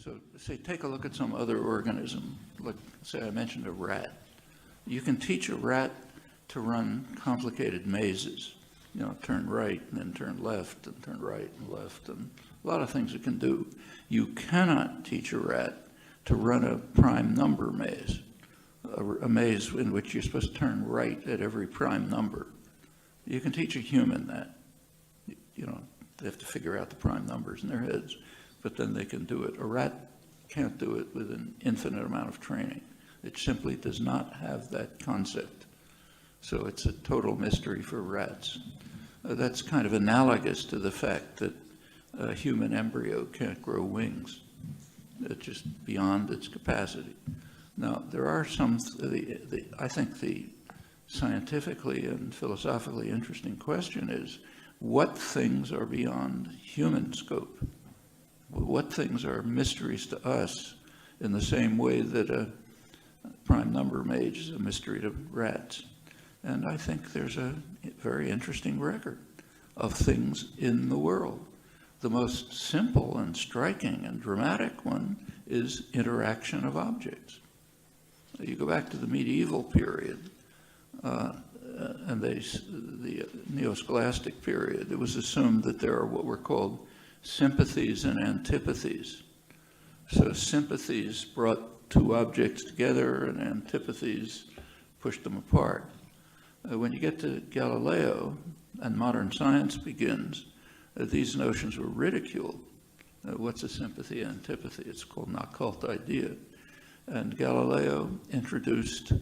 So say, take a look at some other organism. Like, say I mentioned a rat. You can teach a rat to run complicated mazes. You know, turn right and then turn left and turn right and left, and a lot of things it can do. You cannot teach a rat to run a prime number maze, a maze in which you're supposed to turn right at every prime number. You can teach a human that. You know, they have to figure out the prime numbers in their heads, but then they can do it. A rat can't do it with an infinite amount of training. It simply does not have that concept. So it's a total mystery for rats. That's kind of analogous to the fact that a human embryo can't grow wings. It's just beyond its capacity. Now, there are some, I think the scientifically and philosophically interesting question is, what things are beyond human scope? What things are mysteries to us in the same way that a prime number maze is a mystery to rats? And I think there's a very interesting record of things in the world. The most simple and striking and dramatic one is interaction of objects. You go back to the medieval period, and the neo-scholastic period, it was assumed that there are what were called sympathies and antipathies. So sympathies brought two objects together, and antipathies pushed them apart. When you get to Galileo and modern science begins, these notions were ridiculed. What's a sympathy, antipathy? It's called an occult idea. And Galileo introduced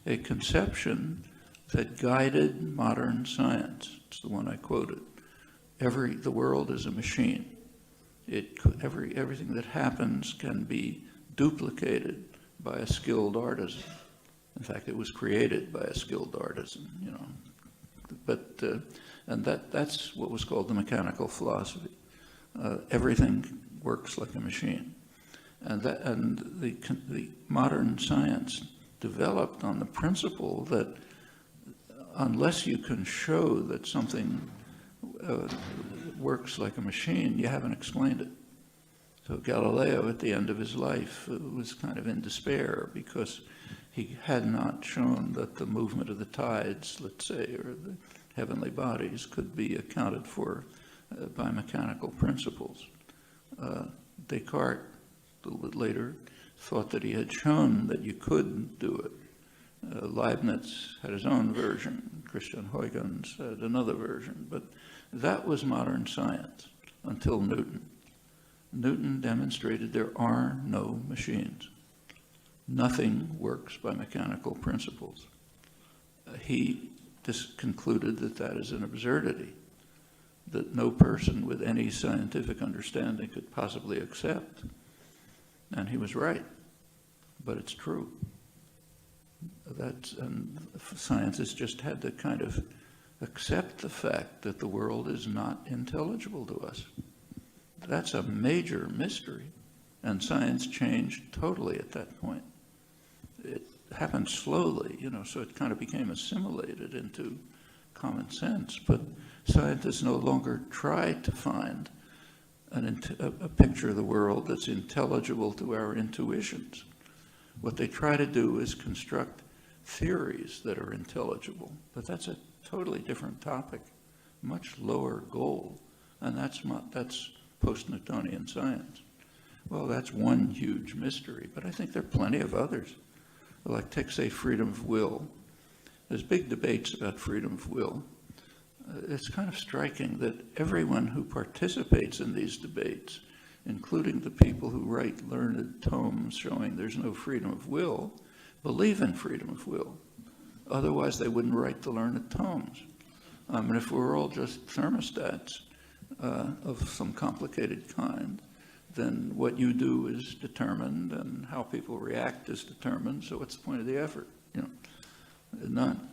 a conception that guided modern science. It's the one I quoted. The world is a machine. Everything that happens can be duplicated by a skilled artisan. In fact, it was created by a skilled artisan, you know. But and that's what was called the mechanical philosophy. Everything works like a machine, and the modern science developed on the principle that unless you can show that something works like a machine, you haven't explained it. So Galileo, at the end of his life, was kind of in despair because he had not shown that the movement of the tides, let's say, or the heavenly bodies could be accounted for by mechanical principles. Descartes, a little bit later, thought that he had shown that you could do it. Leibniz had his own version. Christian Huygens had another version. But that was modern science until Newton. Newton demonstrated there are no machines. Nothing works by mechanical principles. He just concluded that that is an absurdity, that no person with any scientific understanding could possibly accept. And he was right, but it's true. And scientists just had to kind of accept the fact that the world is not intelligible to us. That's a major mystery, and science changed totally at that point. It happened slowly, you know, so it kind of became assimilated into common sense, but scientists no longer try to find a picture of the world that's intelligible to our intuitions. What they try to do is construct theories that are intelligible, but that's a totally different topic, much lower goal, and that's post-Newtonian science. Well, that's one huge mystery, but I think there are plenty of others. Like, take, say, freedom of will. There's big debates about freedom of will. It's kind of striking that everyone who participates in these debates, including the people who write learned tomes showing there's no freedom of will, believe in freedom of will. Otherwise, they wouldn't write the learned tomes. And if we're all just thermostats of some complicated kind, then what you do is determined, and how people react is determined. So what's the point of the effort? You know, none.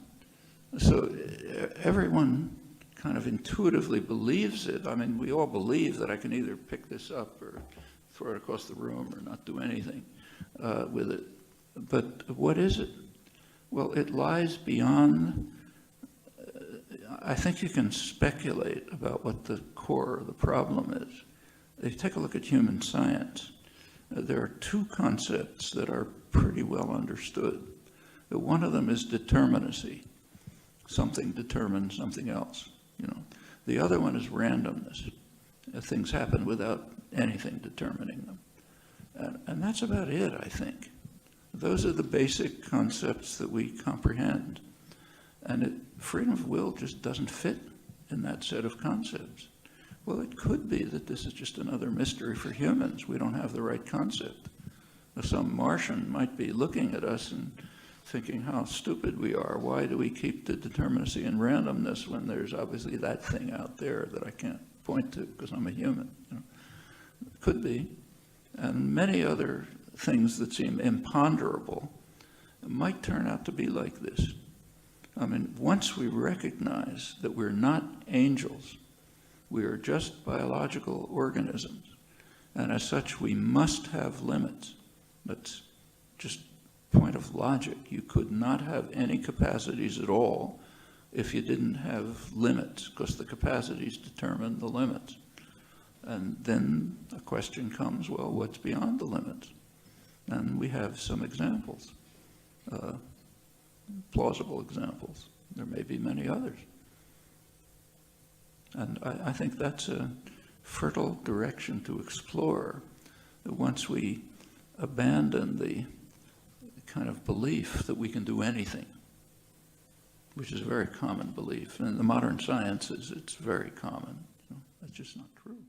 So everyone kind of intuitively believes it. I mean, we all believe that I can either pick this up or throw it across the room or not do anything with it. But what is it? Well, it lies beyond. I think you can speculate about what the core of the problem is. If you take a look at human science, there are two concepts that are pretty well understood. One of them is determinacy. Something determines something else, you know. The other one is randomness. Things happen without anything determining them. And that's about it, I think. Those are the basic concepts that we comprehend. And freedom of will just doesn't fit in that set of concepts. Well, it could be that this is just another mystery for humans. We don't have the right concept. Some Martian might be looking at us and thinking how stupid we are. Why do we keep the determinacy and randomness when there's obviously that thing out there that I can't point to because I'm a human? You know? Could be. And many other things that seem imponderable might turn out to be like this. I mean, once we recognize that we're not angels, we are just biological organisms, and as such we must have limits. That's just point of logic. You could not have any capacities at all if you didn't have limits, because the capacities determine the limits. And then a question comes, well, what's beyond the limits? And we have some examples, plausible examples. There may be many others. And I think that's a fertile direction to explore once we abandon the kind of belief that we can do anything, which is a very common belief. And in the modern sciences, it's very common. That's just not true.